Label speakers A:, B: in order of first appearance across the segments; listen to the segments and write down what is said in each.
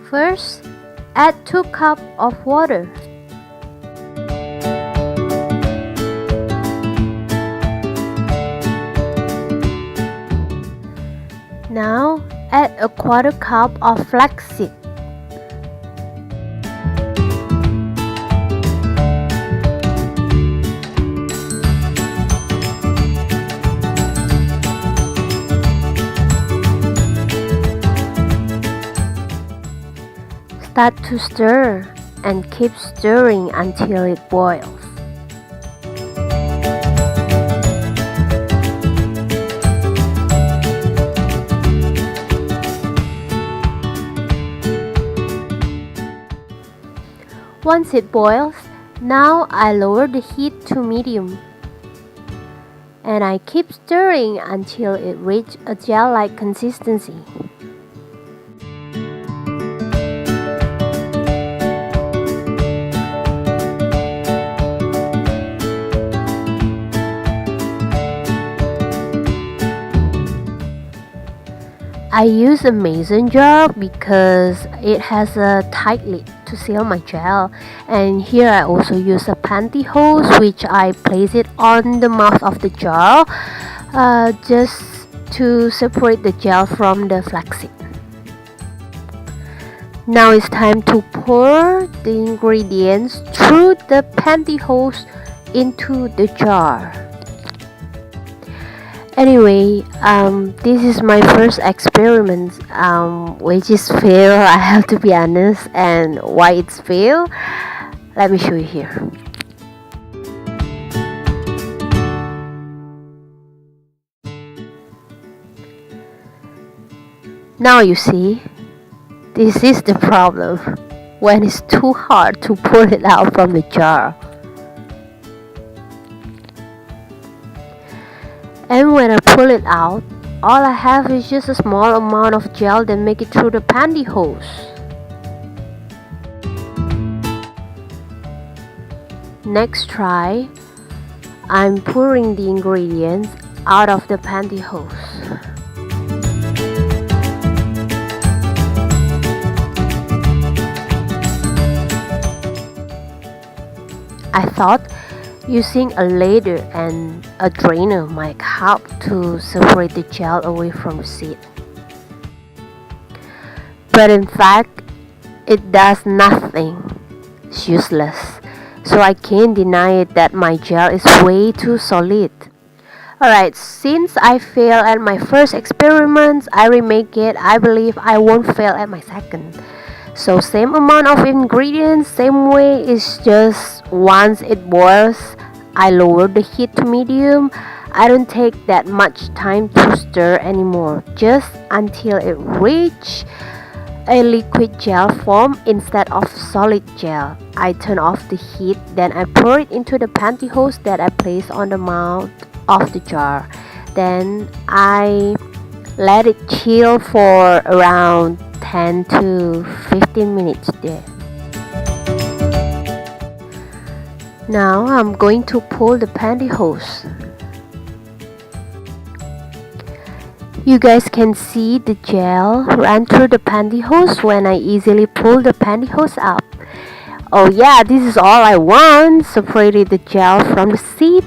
A: First, add 2 cups of water. Now, add a 1/4 cup of flaxseed. Start to stir and keep stirring until it boils. Once it boils, now I lower the heat to medium. And I keep stirring until it reaches a gel-like consistency. I use a mason jar because it has a tight lid to seal my gel, and here I also use a pantyhose which I place it on the mouth of the jar just to separate the gel from the flaxseed. Now it's time to pour the ingredients through the pantyhose into the jar. Anyway, this is my first experiment, which is fail, I have to be honest, and why it's fail, let me show you here. Now you see, this is the problem, when it's too hard to pull it out from the jar. And when I pull it out, all I have is just a small amount of gel that make it through the pantyhose. Next try, I'm pouring the ingredients out of the pantyhose. I thought using a ladle and a drainer might help to separate the gel away from the seed. But in fact, it does nothing. It's useless. So I can't deny it that my gel is way too solid. Alright, since I failed at my first experiment, I remake it. I believe I won't fail at my second. So same amount of ingredients, same way, it's just once it boils, I lower the heat to medium. I don't take that much time to stir anymore, just until it reaches a liquid gel form instead of solid gel. I turn off the heat, then I pour it into the pantyhose that I place on the mouth of the jar. Then I let it chill for around 10 to 15 minutes there. Now I'm going to pull the pantyhose. You guys can see the gel run through the pantyhose when I easily pull the pantyhose up. Oh yeah, this is all I want. Separated the gel from the seed.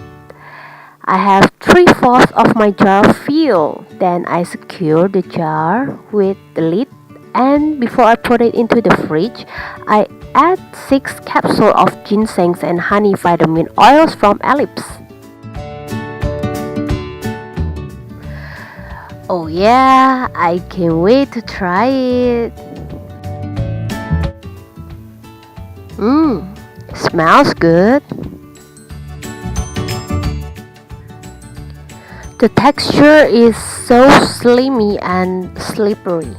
A: I have 3/4 of my jar filled. Then I secure the jar with the lid, and before I put it into the fridge, I add 6 capsules of ginseng and honey vitamin oils from ai.em. Oh yeah, I can't wait to try it. Smells good. The texture is so slimy and slippery.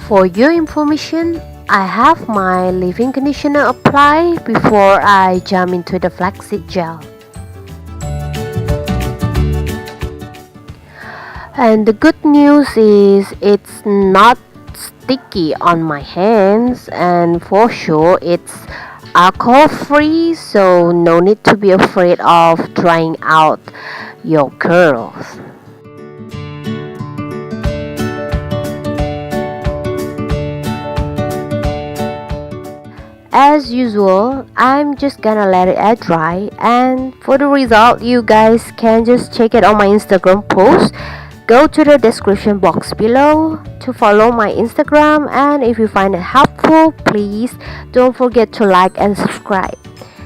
A: For your information, I have my leave-in conditioner applied before I jump into the flaxseed gel. And the good news is it's not sticky on my hands, and for sure it's alcohol free, so no need to be afraid of drying out your curls. as usual, I'm just gonna let it air dry, and for the result you guys can just check it on my Instagram post. Go to the description box below to follow my Instagram, and if you find it helpful, please don't forget to like and subscribe.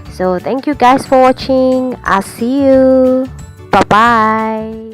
A: So thank you guys for watching. I'll see you. Bye bye.